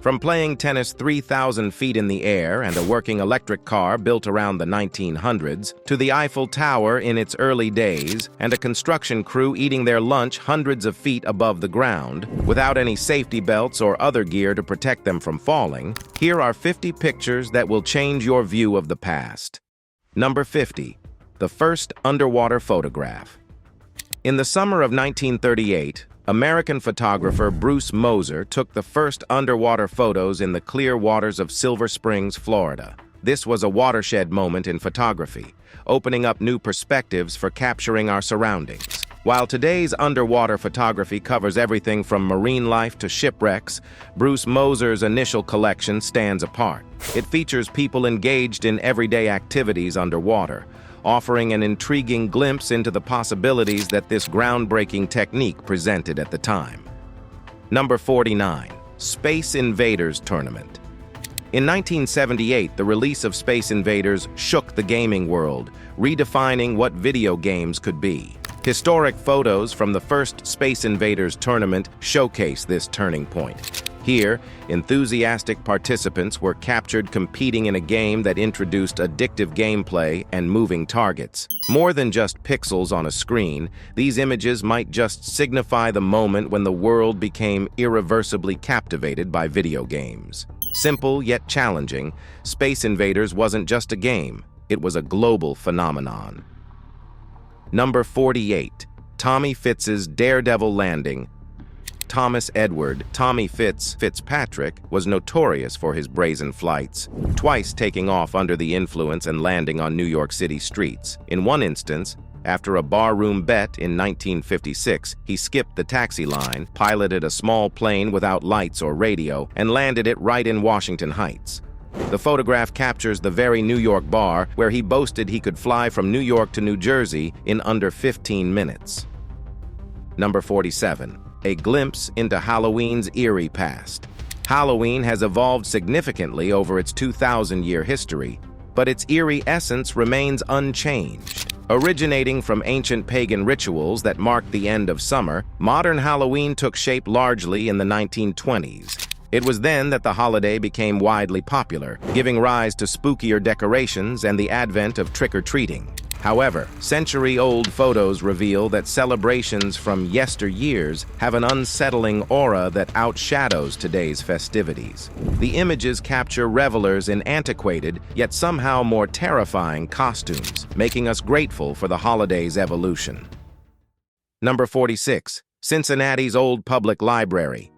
From playing tennis 3,000 feet in the air and a working electric car built around the 1900s, to the Eiffel Tower in its early days and a construction crew eating their lunch hundreds of feet above the ground, without any safety belts or other gear to protect them from falling, here are 50 pictures that will change your view of the past. Number 50. The first underwater photograph. In the summer of 1938, American photographer Bruce Moser took the first underwater photos in the clear waters of Silver Springs, Florida. This was a watershed moment in photography, opening up new perspectives for capturing our surroundings. While today's underwater photography covers everything from marine life to shipwrecks, Bruce Moser's initial collection stands apart. It features people engaged in everyday activities underwater, offering an intriguing glimpse into the possibilities that this groundbreaking technique presented at the time. Number 49. Space Invaders Tournament. In 1978, the release of Space Invaders shook the gaming world, redefining what video games could be. Historic photos from the first Space Invaders tournament showcase this turning point. Here, enthusiastic participants were captured competing in a game that introduced addictive gameplay and moving targets. More than just pixels on a screen, these images might just signify the moment when the world became irreversibly captivated by video games. Simple yet challenging, Space Invaders wasn't just a game, it was a global phenomenon. Number 48. Tommy Fitz's Daredevil Landing. Thomas Edward Tommy Fitzpatrick was notorious for his brazen flights, twice taking off under the influence and landing on New York City streets. In one instance, after a barroom bet in 1956, he skipped the taxi line, piloted a small plane without lights or radio, and landed it right in Washington Heights. The photograph captures the very New York bar where he boasted he could fly from New York to New Jersey in under 15 minutes. Number 47. A glimpse into Halloween's eerie past. Halloween has evolved significantly over its 2,000-year history, but its eerie essence remains unchanged. Originating from ancient pagan rituals that marked the end of summer, modern Halloween took shape largely in the 1920s. It was then that the holiday became widely popular, giving rise to spookier decorations and the advent of trick-or-treating. However, century-old photos reveal that celebrations from yesteryears have an unsettling aura that outshadows today's festivities. The images capture revelers in antiquated, yet somehow more terrifying costumes, making us grateful for the holiday's evolution. Number 46. Cincinnati's Old Public Library.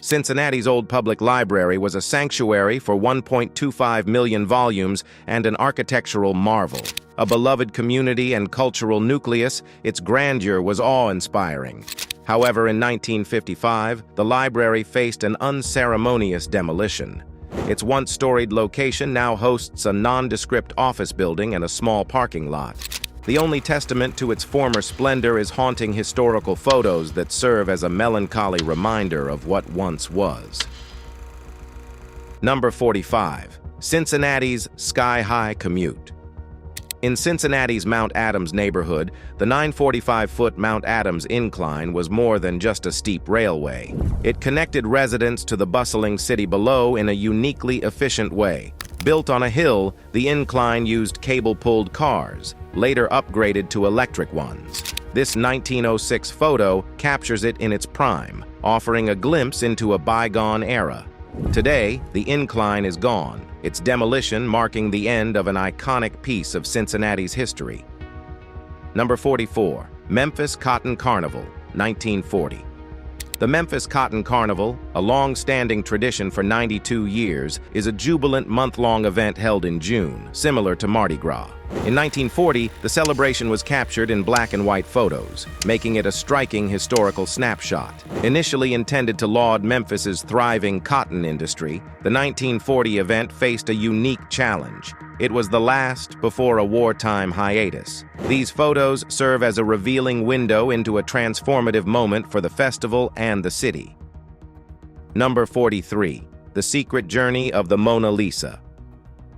Cincinnati's Old Public Library was a sanctuary for 1.25 million volumes and an architectural marvel. A beloved community and cultural nucleus, its grandeur was awe-inspiring. However, in 1955, the library faced an unceremonious demolition. Its once storied location now hosts a nondescript office building and a small parking lot. The only testament to its former splendor is haunting historical photos that serve as a melancholy reminder of what once was. Number 45. Cincinnati's Sky-High Commute. In Cincinnati's Mount Adams neighborhood, the 945-foot Mount Adams incline was more than just a steep railway. It connected residents to the bustling city below in a uniquely efficient way. Built on a hill, the incline used cable-pulled cars, later upgraded to electric ones. This 1906 photo captures it in its prime, offering a glimpse into a bygone era. Today, the incline is gone, its demolition marking the end of an iconic piece of Cincinnati's history. Number 44. Memphis Cotton Carnival, 1940. The Memphis Cotton Carnival, a long-standing tradition for 92 years, is a jubilant month-long event held in June, similar to Mardi Gras. In 1940, the celebration was captured in black and white photos, making it a striking historical snapshot. Initially intended to laud Memphis's thriving cotton industry, the 1940 event faced a unique challenge. It was the last before a wartime hiatus. These photos serve as a revealing window into a transformative moment for the festival and the city. Number 43. The Secret Journey of the Mona Lisa.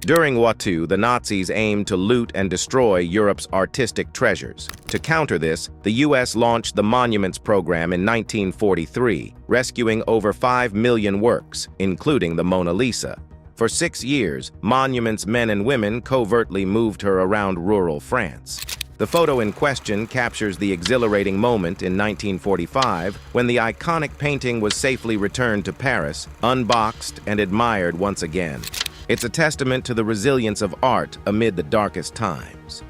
During World War II, the Nazis aimed to loot and destroy Europe's artistic treasures. To counter this, the U.S. launched the Monuments Program in 1943, rescuing over 5 million works, including the Mona Lisa. For 6 years, Monuments' men and women covertly moved her around rural France. The photo in question captures the exhilarating moment in 1945 when the iconic painting was safely returned to Paris, unboxed and admired once again. It's a testament to the resilience of art amid the darkest times.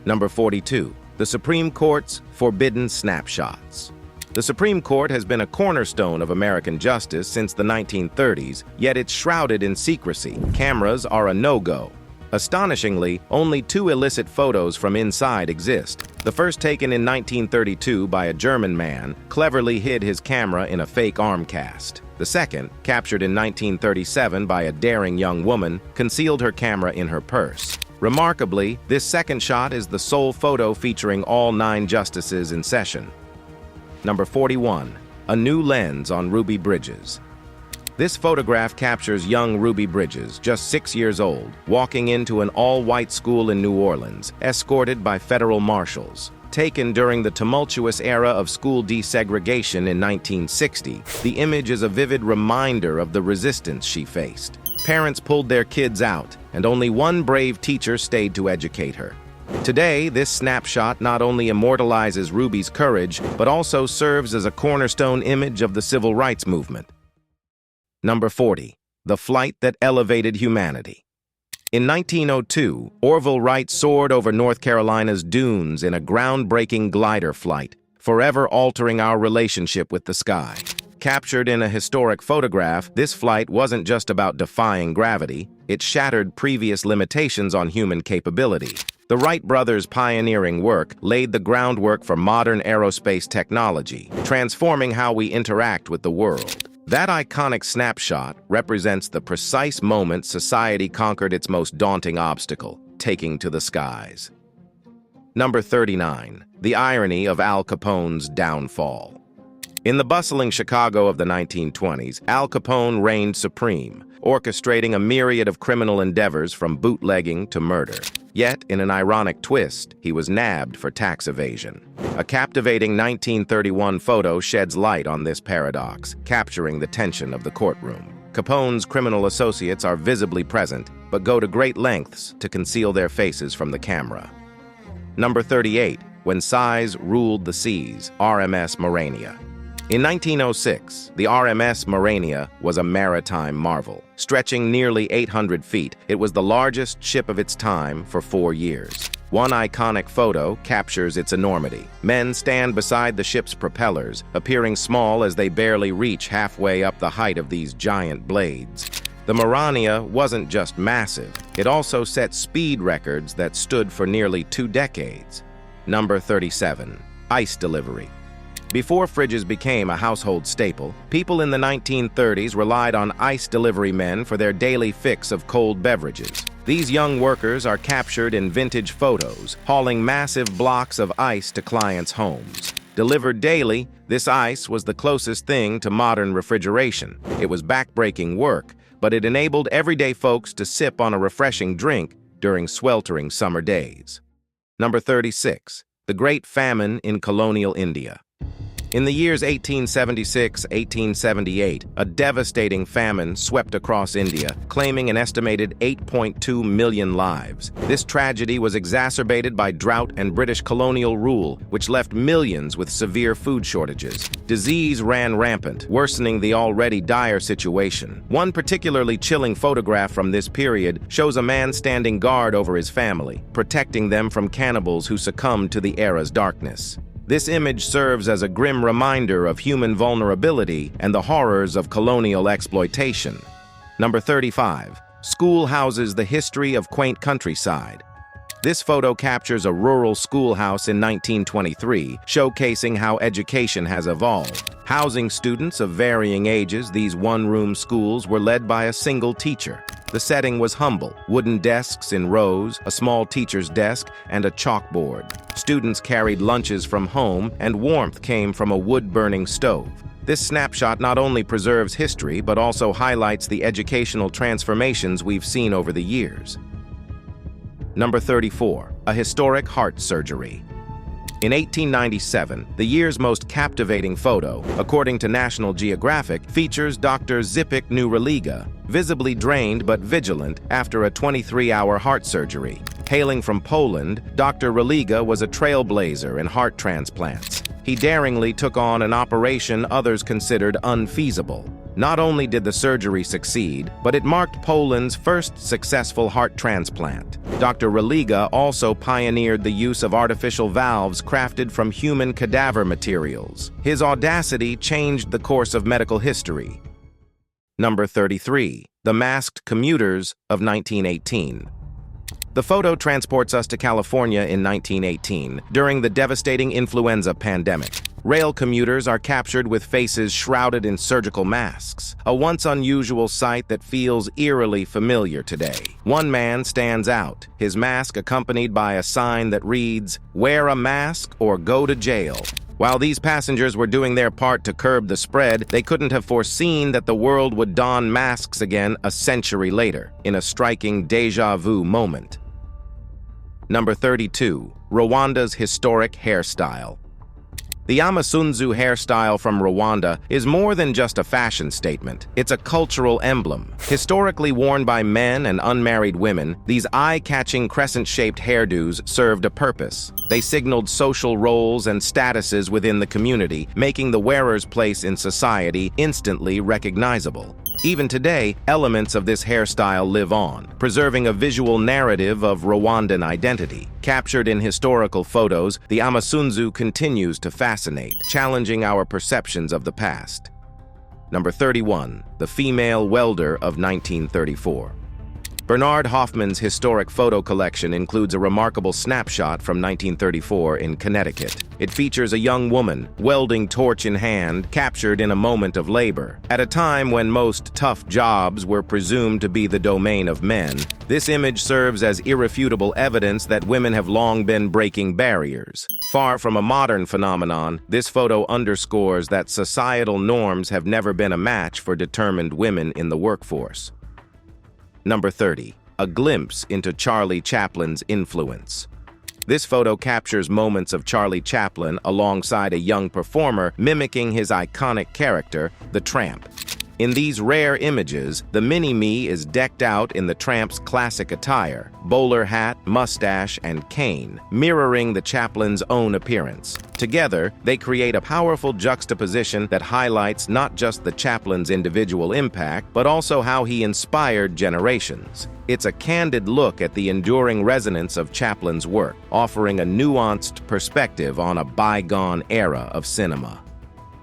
Number 42. The Supreme Court's Forbidden Snapshots. The Supreme Court has been a cornerstone of American justice since the 1930s, yet it's shrouded in secrecy. Cameras are a no-go. Astonishingly, only 2 illicit photos from inside exist. The first, taken in 1932 by a German man, cleverly hid his camera in a fake arm cast. The second, captured in 1937 by a daring young woman, concealed her camera in her purse. Remarkably, this second shot is the sole photo featuring all 9 justices in session. Number 41. A New Lens on Ruby Bridges. This photograph captures young Ruby Bridges, just 6 years old, walking into an all-white school in New Orleans, escorted by federal marshals. Taken during the tumultuous era of school desegregation in 1960, the image is a vivid reminder of the resistance she faced. Parents pulled their kids out, and only one brave teacher stayed to educate her. Today, this snapshot not only immortalizes Ruby's courage, but also serves as a cornerstone image of the civil rights movement. Number 40. The Flight That Elevated Humanity. In 1902, Orville Wright soared over North Carolina's dunes in a groundbreaking glider flight, forever altering our relationship with the sky. Captured in a historic photograph, this flight wasn't just about defying gravity, it shattered previous limitations on human capability. The Wright brothers' pioneering work laid the groundwork for modern aerospace technology, transforming how we interact with the world. That iconic snapshot represents the precise moment society conquered its most daunting obstacle, taking to the skies. Number 39. The Irony of Al Capone's Downfall. In the bustling Chicago of the 1920s, Al Capone reigned supreme, orchestrating a myriad of criminal endeavors from bootlegging to murder. Yet, in an ironic twist, he was nabbed for tax evasion. A captivating 1931 photo sheds light on this paradox, capturing the tension of the courtroom. Capone's criminal associates are visibly present, but go to great lengths to conceal their faces from the camera. Number 38. When Size Ruled the Seas, RMS Morania. In 1906, the RMS Morania was a maritime marvel. Stretching nearly 800 feet, it was the largest ship of its time for 4 years. One iconic photo captures its enormity. Men stand beside the ship's propellers, appearing small as they barely reach halfway up the height of these giant blades. The Morania wasn't just massive, it also set speed records that stood for nearly 2 decades. Number 37. Ice delivery. Before fridges became a household staple, people in the 1930s relied on ice delivery men for their daily fix of cold beverages. These young workers are captured in vintage photos, hauling massive blocks of ice to clients' homes. Delivered daily, this ice was the closest thing to modern refrigeration. It was backbreaking work, but it enabled everyday folks to sip on a refreshing drink during sweltering summer days. Number 36. The Great Famine in Colonial India. In the years 1876-1878, a devastating famine swept across India, claiming an estimated 8.2 million lives. This tragedy was exacerbated by drought and British colonial rule, which left millions with severe food shortages. Disease ran rampant, worsening the already dire situation. One particularly chilling photograph from this period shows a man standing guard over his family, protecting them from cannibals who succumbed to the era's darkness. This image serves as a grim reminder of human vulnerability and the horrors of colonial exploitation. Number 35. School houses the history of quaint countryside. This photo captures a rural schoolhouse in 1923, showcasing how education has evolved. Housing students of varying ages, these one-room schools were led by a single teacher. The setting was humble, wooden desks in rows, a small teacher's desk, and a chalkboard. Students carried lunches from home, and warmth came from a wood-burning stove. This snapshot not only preserves history, but also highlights the educational transformations we've seen over the years. Number 34, a historic heart surgery. In 1897, the year's most captivating photo, according to National Geographic, features Dr. Zipek Nuraliga, visibly drained but vigilant after a 23-hour heart surgery. Hailing from Poland, Dr. Raliga was a trailblazer in heart transplants. He daringly took on an operation others considered unfeasible. Not only did the surgery succeed, but it marked Poland's first successful heart transplant. Dr. Raliga also pioneered the use of artificial valves crafted from human cadaver materials. His audacity changed the course of medical history. Number 33, the masked commuters of 1918. The photo transports us to California in 1918, during the devastating influenza pandemic. Rail commuters are captured with faces shrouded in surgical masks, a once unusual sight that feels eerily familiar today. One man stands out, his mask accompanied by a sign that reads, "Wear a mask or go to jail." While these passengers were doing their part to curb the spread, they couldn't have foreseen that the world would don masks again a century later, in a striking déjà vu moment. Number 32, Rwanda's historic hairstyle. The Amasunzu hairstyle from Rwanda is more than just a fashion statement. It's a cultural emblem. Historically worn by men and unmarried women, these eye-catching crescent-shaped hairdos served a purpose. They signaled social roles and statuses within the community, making the wearer's place in society instantly recognizable. Even today, elements of this hairstyle live on, preserving a visual narrative of Rwandan identity. Captured in historical photos, the Amasunzu continues to fascinate, challenging our perceptions of the past. Number 31, the female welder of 1934. Bernard Hoffman's historic photo collection includes a remarkable snapshot from 1934 in Connecticut. It features a young woman, welding torch in hand, captured in a moment of labor. At a time when most tough jobs were presumed to be the domain of men, this image serves as irrefutable evidence that women have long been breaking barriers. Far from a modern phenomenon, this photo underscores that societal norms have never been a match for determined women in the workforce. Number 30, a glimpse into Charlie Chaplin's influence. This photo captures moments of Charlie Chaplin alongside a young performer mimicking his iconic character, the Tramp. In these rare images, the mini-me is decked out in the Tramp's classic attire, bowler hat, mustache, and cane, mirroring the Chaplin's own appearance. Together, they create a powerful juxtaposition that highlights not just the Chaplin's individual impact, but also how he inspired generations. It's a candid look at the enduring resonance of Chaplin's work, offering a nuanced perspective on a bygone era of cinema.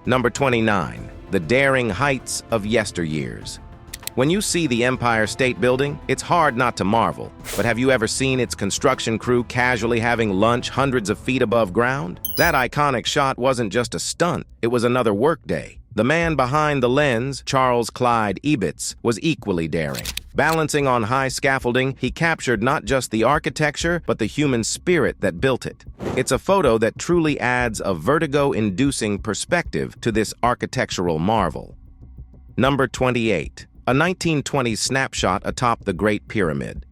Number 29. The daring heights of yesteryears. When you see the Empire State Building, it's hard not to marvel. But have you ever seen its construction crew casually having lunch hundreds of feet above ground? That iconic shot wasn't just a stunt, it was another workday. The man behind the lens, Charles Clyde Ebitz, was equally daring. Balancing on high scaffolding, he captured not just the architecture, but the human spirit that built it. It's a photo that truly adds a vertigo-inducing perspective to this architectural marvel. Number 28. A 1920s snapshot atop the Great Pyramid.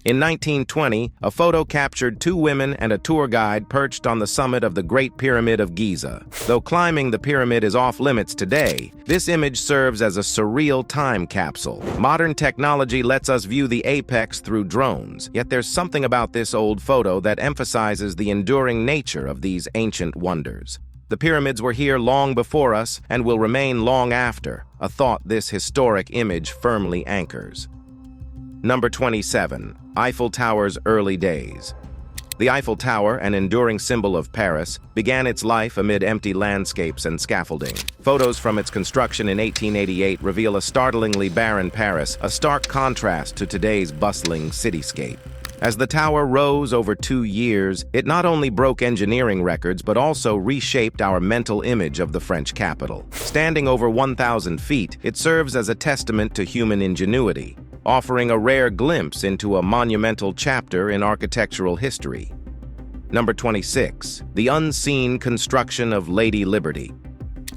In 1920, a photo captured two women and a tour guide perched on the summit of the Great Pyramid of Giza. Though climbing the pyramid is off-limits today, this image serves as a surreal time capsule. Modern technology lets us view the apex through drones, yet there's something about this old photo that emphasizes the enduring nature of these ancient wonders. The pyramids were here long before us and will remain long after, a thought this historic image firmly anchors. Number 27. Eiffel Tower's early days. The Eiffel Tower, an enduring symbol of Paris, began its life amid empty landscapes and scaffolding. Photos from its construction in 1888 reveal a startlingly barren Paris, a stark contrast to today's bustling cityscape. As the tower rose over 2 years, it not only broke engineering records but also reshaped our mental image of the French capital. Standing over 1,000 feet, it serves as a testament to human ingenuity, offering a rare glimpse into a monumental chapter in architectural history. Number 26. The unseen construction of Lady Liberty.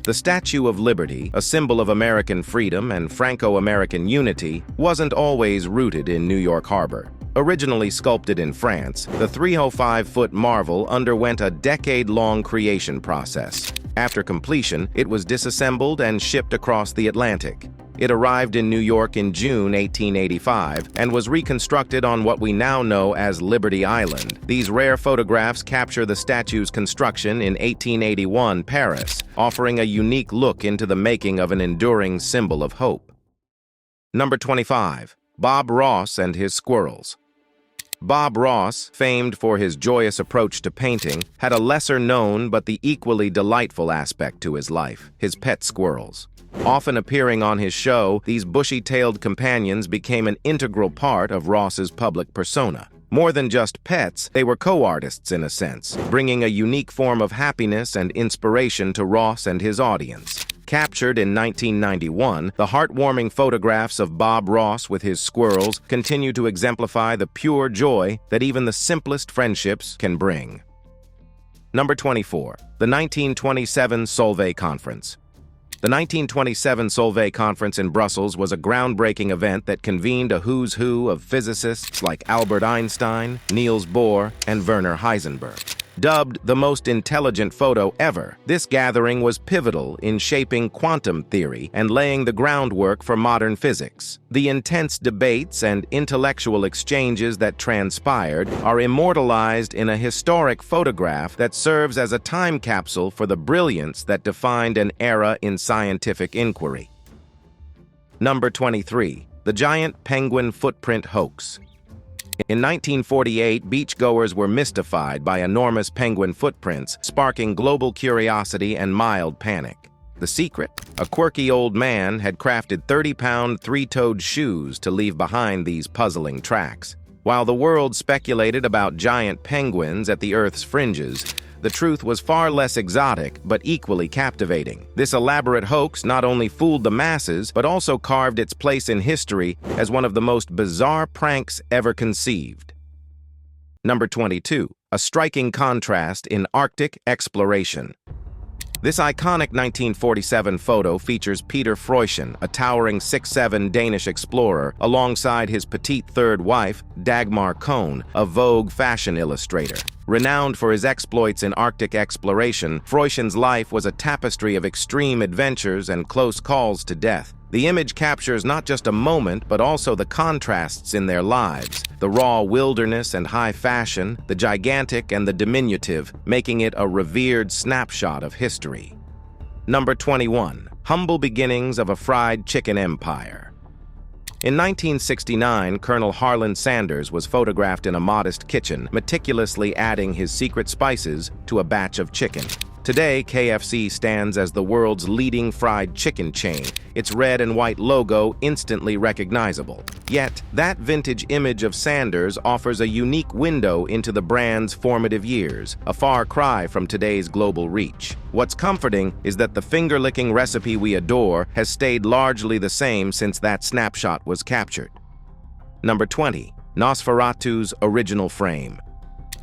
The Statue of Liberty, a symbol of American freedom and Franco-American unity, wasn't always rooted in New York Harbor. Originally sculpted in France, the 305-foot marvel underwent a decade-long creation process. After completion, it was disassembled and shipped across the Atlantic. It arrived in New York in June 1885 and was reconstructed on what we now know as Liberty Island. These rare photographs capture the statue's construction in 1881 Paris, offering a unique look into the making of an enduring symbol of hope. Number 25. Bob Ross and his squirrels. Bob Ross, famed for his joyous approach to painting, had a lesser-known but the equally delightful aspect to his life: his pet squirrels. Often appearing on his show, these bushy-tailed companions became an integral part of Ross's public persona. More than just pets, they were co-artists in a sense, bringing a unique form of happiness and inspiration to Ross and his audience. Captured in 1991, the heartwarming photographs of Bob Ross with his squirrels continue to exemplify the pure joy that even the simplest friendships can bring. Number 24. The 1927 Solvay Conference. The 1927 Solvay Conference in Brussels was a groundbreaking event that convened a who's who of physicists like Albert Einstein, Niels Bohr, and Werner Heisenberg. Dubbed the most intelligent photo ever, this gathering was pivotal in shaping quantum theory and laying the groundwork for modern physics. The intense debates and intellectual exchanges that transpired are immortalized in a historic photograph that serves as a time capsule for the brilliance that defined an era in scientific inquiry. Number 23. The Giant Penguin Footprint Hoax. In 1948, beachgoers were mystified by enormous penguin footprints, sparking global curiosity and mild panic. The secret? A quirky old man had crafted 30-pound, three-toed shoes to leave behind these puzzling tracks. While the world speculated about giant penguins at the Earth's fringes, the truth was far less exotic, but equally captivating. This elaborate hoax not only fooled the masses, but also carved its place in history as one of the most bizarre pranks ever conceived. Number 22. A striking contrast in Arctic exploration. This iconic 1947 photo features Peter Freuchen, a towering 6'7" Danish explorer, alongside his petite third wife, Dagmar Kohn, a Vogue fashion illustrator. Renowned for his exploits in Arctic exploration, Freuchen's life was a tapestry of extreme adventures and close calls to death. The image captures not just a moment, but also the contrasts in their lives, the raw wilderness and high fashion, the gigantic and the diminutive, making it a revered snapshot of history. Number 21. Humble beginnings of a fried chicken empire. In 1969, Colonel Harlan Sanders was photographed in a modest kitchen, meticulously adding his secret spices to a batch of chicken. Today, KFC stands as the world's leading fried chicken chain, its red and white logo instantly recognizable. Yet, that vintage image of Sanders offers a unique window into the brand's formative years, a far cry from today's global reach. What's comforting is that the finger-licking recipe we adore has stayed largely the same since that snapshot was captured. Number 20. Nosferatu's original frame.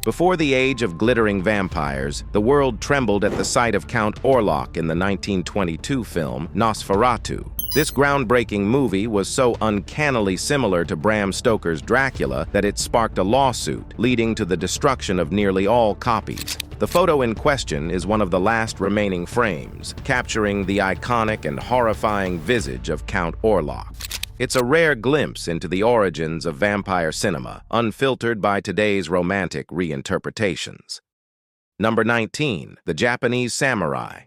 Before the age of glittering vampires, the world trembled at the sight of Count Orlok in the 1922 film Nosferatu. This groundbreaking movie was so uncannily similar to Bram Stoker's Dracula that it sparked a lawsuit, leading to the destruction of nearly all copies. The photo in question is one of the last remaining frames, capturing the iconic and horrifying visage of Count Orlok. It's a rare glimpse into the origins of vampire cinema, unfiltered by today's romantic reinterpretations. Number 19. The Japanese Samurai.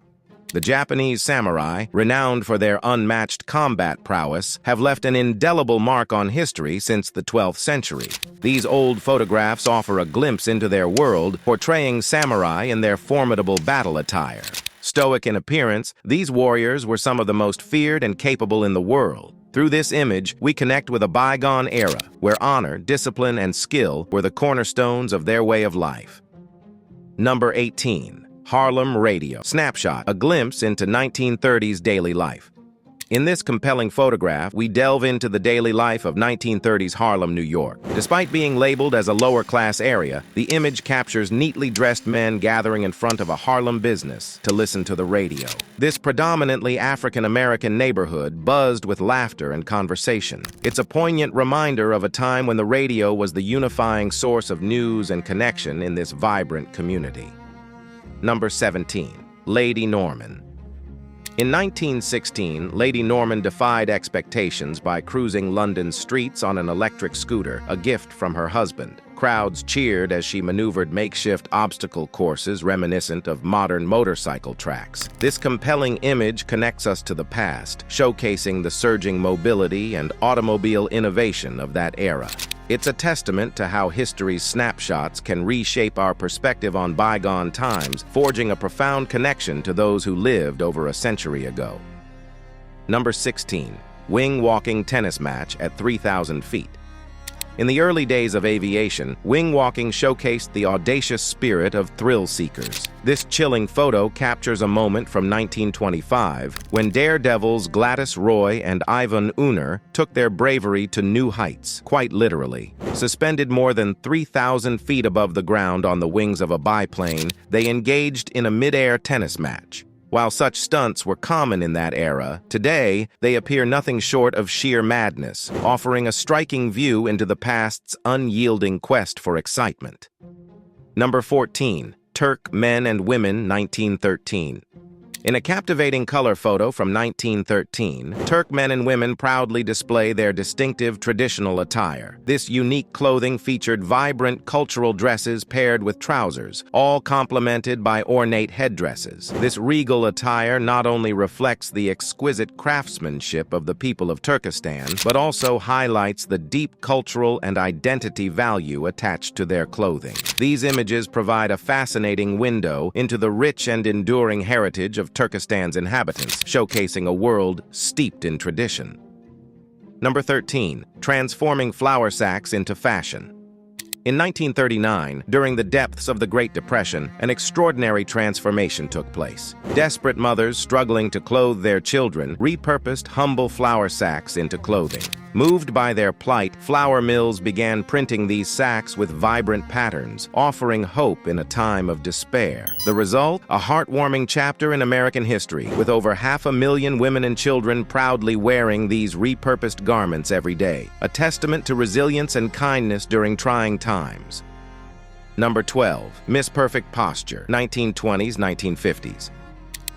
The Japanese samurai, renowned for their unmatched combat prowess, have left an indelible mark on history since the 12th century. These old photographs offer a glimpse into their world, portraying samurai in their formidable battle attire. Stoic in appearance, these warriors were some of the most feared and capable in the world. Through this image, we connect with a bygone era where honor, discipline, and skill were the cornerstones of their way of life. Number 18. Harlem Radio Snapshot, a glimpse into 1930s daily life. In this compelling photograph, we delve into the daily life of 1930s Harlem, New York. Despite being labeled as a lower-class area, the image captures neatly dressed men gathering in front of a Harlem business to listen to the radio. This predominantly African-American neighborhood buzzed with laughter and conversation. It's a poignant reminder of a time when the radio was the unifying source of news and connection in this vibrant community. Number 17. Lady Norman. In 1916, Lady Norman defied expectations by cruising London's streets on an electric scooter, a gift from her husband. Crowds cheered as she maneuvered makeshift obstacle courses reminiscent of modern motorcycle tracks. This compelling image connects us to the past, showcasing the surging mobility and automobile innovation of that era. It's a testament to how history's snapshots can reshape our perspective on bygone times, forging a profound connection to those who lived over a century ago. Number 16. Wing-walking tennis match at 3,000 feet. In the early days of aviation, wing-walking showcased the audacious spirit of thrill-seekers. This chilling photo captures a moment from 1925 when daredevils Gladys Roy and Ivan Uner took their bravery to new heights, quite literally. Suspended more than 3,000 feet above the ground on the wings of a biplane, they engaged in a mid-air tennis match. While such stunts were common in that era, today they appear nothing short of sheer madness, offering a striking view into the past's unyielding quest for excitement. Number 14. Turk Men and Women, 1913. In a captivating color photo from 1913, Turk men and women proudly display their distinctive traditional attire. This unique clothing featured vibrant cultural dresses paired with trousers, all complemented by ornate headdresses. This regal attire not only reflects the exquisite craftsmanship of the people of Turkestan, but also highlights the deep cultural and identity value attached to their clothing. These images provide a fascinating window into the rich and enduring heritage of Turkestan's inhabitants, showcasing a world steeped in tradition. Number 13. Transforming flour sacks into fashion. In 1939, during the depths of the Great Depression, an extraordinary transformation took place. Desperate mothers struggling to clothe their children repurposed humble flour sacks into clothing. Moved by their plight, flour mills began printing these sacks with vibrant patterns, offering hope in a time of despair. The result? A heartwarming chapter in American history, with over 500,000 women and children proudly wearing these repurposed garments every day, a testament to resilience and kindness during trying times. Number 12. Miss Perfect Posture, 1920s, 1950s.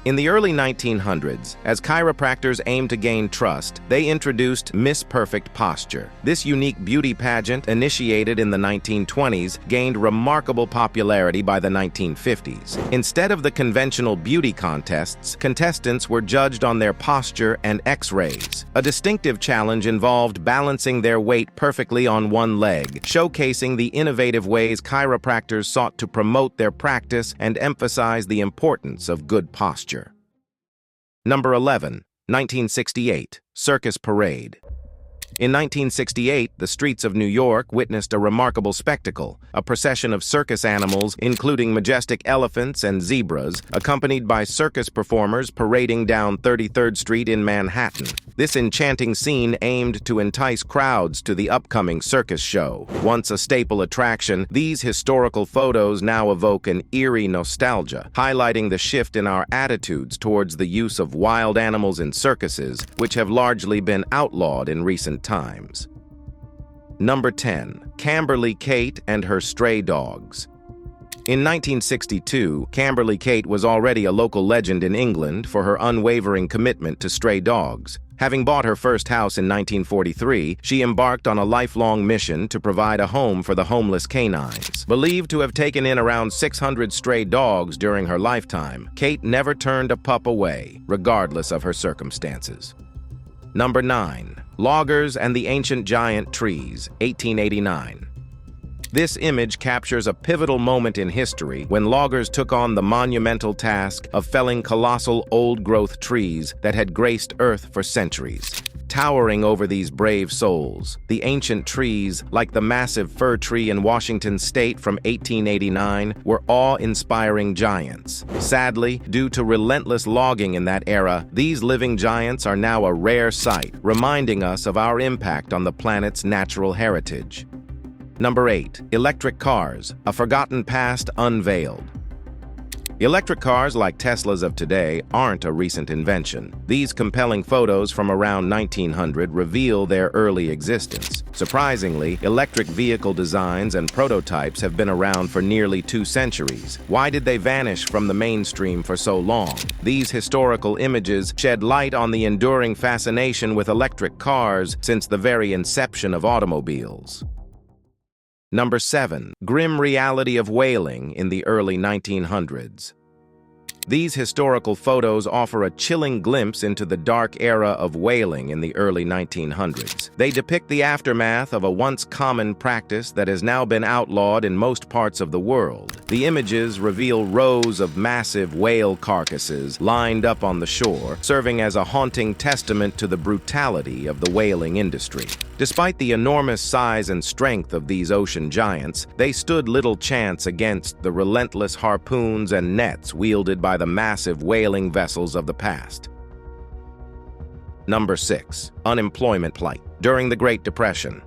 In the early 1900s, as chiropractors aimed to gain trust, they introduced Miss Perfect Posture. This unique beauty pageant, initiated in the 1920s, gained remarkable popularity by the 1950s. Instead of the conventional beauty contests, contestants were judged on their posture and X-rays. A distinctive challenge involved balancing their weight perfectly on one leg, showcasing the innovative ways chiropractors sought to promote their practice and emphasize the importance of good posture. Number 11. 1968. Circus Parade. In 1968, the streets of New York witnessed a remarkable spectacle, a procession of circus animals, including majestic elephants and zebras, accompanied by circus performers parading down 33rd Street in Manhattan. This enchanting scene aimed to entice crowds to the upcoming circus show. Once a staple attraction, these historical photos now evoke an eerie nostalgia, highlighting the shift in our attitudes towards the use of wild animals in circuses, which have largely been outlawed in recent times. Number 10. Camberly Kate and her stray dogs. In 1962, Camberly Kate was already a local legend in England for her unwavering commitment to stray dogs. Having bought her first house in 1943, she embarked on a lifelong mission to provide a home for the homeless canines. Believed to have taken in around 600 stray dogs during her lifetime, Kate never turned a pup away, regardless of her circumstances. Number 9. Loggers and the Ancient Giant Trees, 1889. This image captures a pivotal moment in history when loggers took on the monumental task of felling colossal old-growth trees that had graced Earth for centuries. Towering over these brave souls, the ancient trees, like the massive fir tree in Washington state from 1889, were awe-inspiring giants. Sadly, due to relentless logging in that era, these living giants are now a rare sight, reminding us of our impact on the planet's natural heritage. Number 8. Electric cars, a forgotten past unveiled. Electric cars like Teslas of today aren't a recent invention. These compelling photos from around 1900 reveal their early existence. Surprisingly, electric vehicle designs and prototypes have been around for nearly 2 centuries. Why did they vanish from the mainstream for so long? These historical images shed light on the enduring fascination with electric cars since the very inception of automobiles. Number 7. Grim reality of whaling in the early 1900s. These historical photos offer a chilling glimpse into the dark era of whaling in the early 1900s. They depict the aftermath of a once common practice that has now been outlawed in most parts of the world. The images reveal rows of massive whale carcasses lined up on the shore, serving as a haunting testament to the brutality of the whaling industry. Despite the enormous size and strength of these ocean giants, they stood little chance against the relentless harpoons and nets wielded by the massive whaling vessels of the past. Number 6. Unemployment plight during the Great Depression.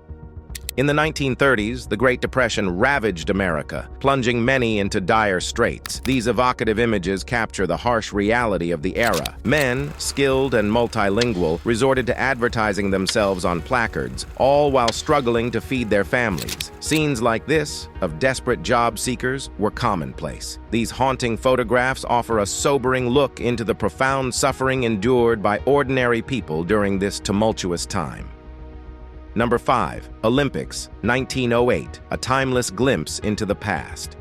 In the 1930s, the Great Depression ravaged America, plunging many into dire straits. These evocative images capture the harsh reality of the era. Men, skilled and multilingual, resorted to advertising themselves on placards, all while struggling to feed their families. Scenes like this, of desperate job seekers, were commonplace. These haunting photographs offer a sobering look into the profound suffering endured by ordinary people during this tumultuous time. Number 5. Olympics, 1908, a timeless glimpse into the past.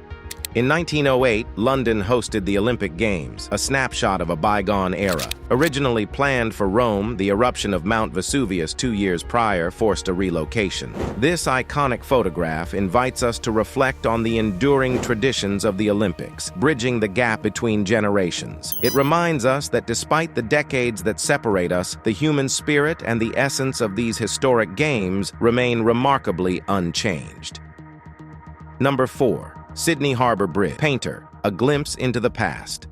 In 1908, London hosted the Olympic Games, a snapshot of a bygone era. Originally planned for Rome, the eruption of Mount Vesuvius 2 years prior forced a relocation. This iconic photograph invites us to reflect on the enduring traditions of the Olympics, bridging the gap between generations. It reminds us that despite the decades that separate us, the human spirit and the essence of these historic games remain remarkably unchanged. Number 4. Sydney Harbour Bridge. Painter, a glimpse into the past.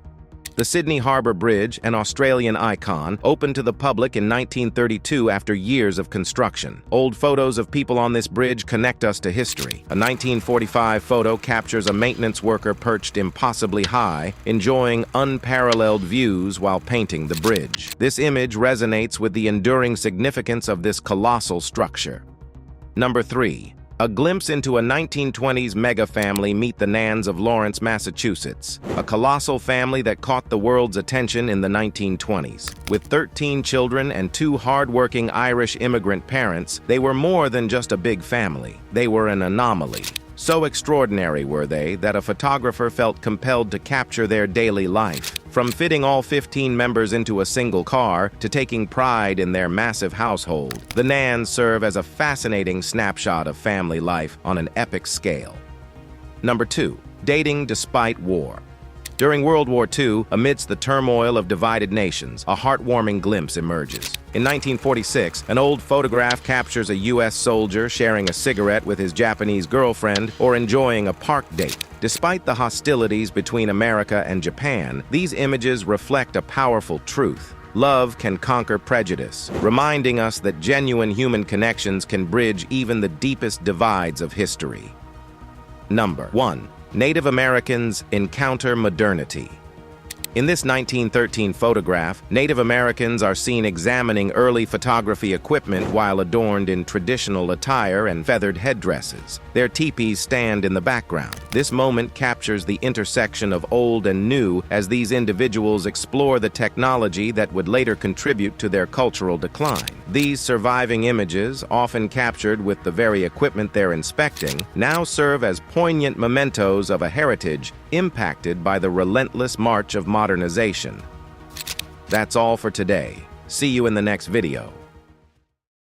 The Sydney Harbour Bridge, an Australian icon, opened to the public in 1932 after years of construction. Old photos of people on this bridge connect us to history. A 1945 photo captures a maintenance worker perched impossibly high, enjoying unparalleled views while painting the bridge. This image resonates with the enduring significance of this colossal structure. Number 3. A glimpse into a 1920s mega family meet the Nans of Lawrence, Massachusetts, a colossal family that caught the world's attention in the 1920s. With 13 children and 2 hard-working Irish immigrant parents, they were more than just a big family. They were an anomaly. So extraordinary were they that a photographer felt compelled to capture their daily life. From fitting all 15 members into a single car to taking pride in their massive household, the Nans serve as a fascinating snapshot of family life on an epic scale. Number 2. Dating despite war. During World War II, amidst the turmoil of divided nations, a heartwarming glimpse emerges. In 1946, an old photograph captures a U.S. soldier sharing a cigarette with his Japanese girlfriend or enjoying a park date. Despite the hostilities between America and Japan, these images reflect a powerful truth. Love can conquer prejudice, reminding us that genuine human connections can bridge even the deepest divides of history. Number 1. Native Americans encounter modernity. In this 1913 photograph, Native Americans are seen examining early photography equipment while adorned in traditional attire and feathered headdresses. Their teepees stand in the background. This moment captures the intersection of old and new as these individuals explore the technology that would later contribute to their cultural decline. These surviving images, often captured with the very equipment they're inspecting, now serve as poignant mementos of a heritage impacted by the relentless march of modernization. That's all for today. See you in the next video.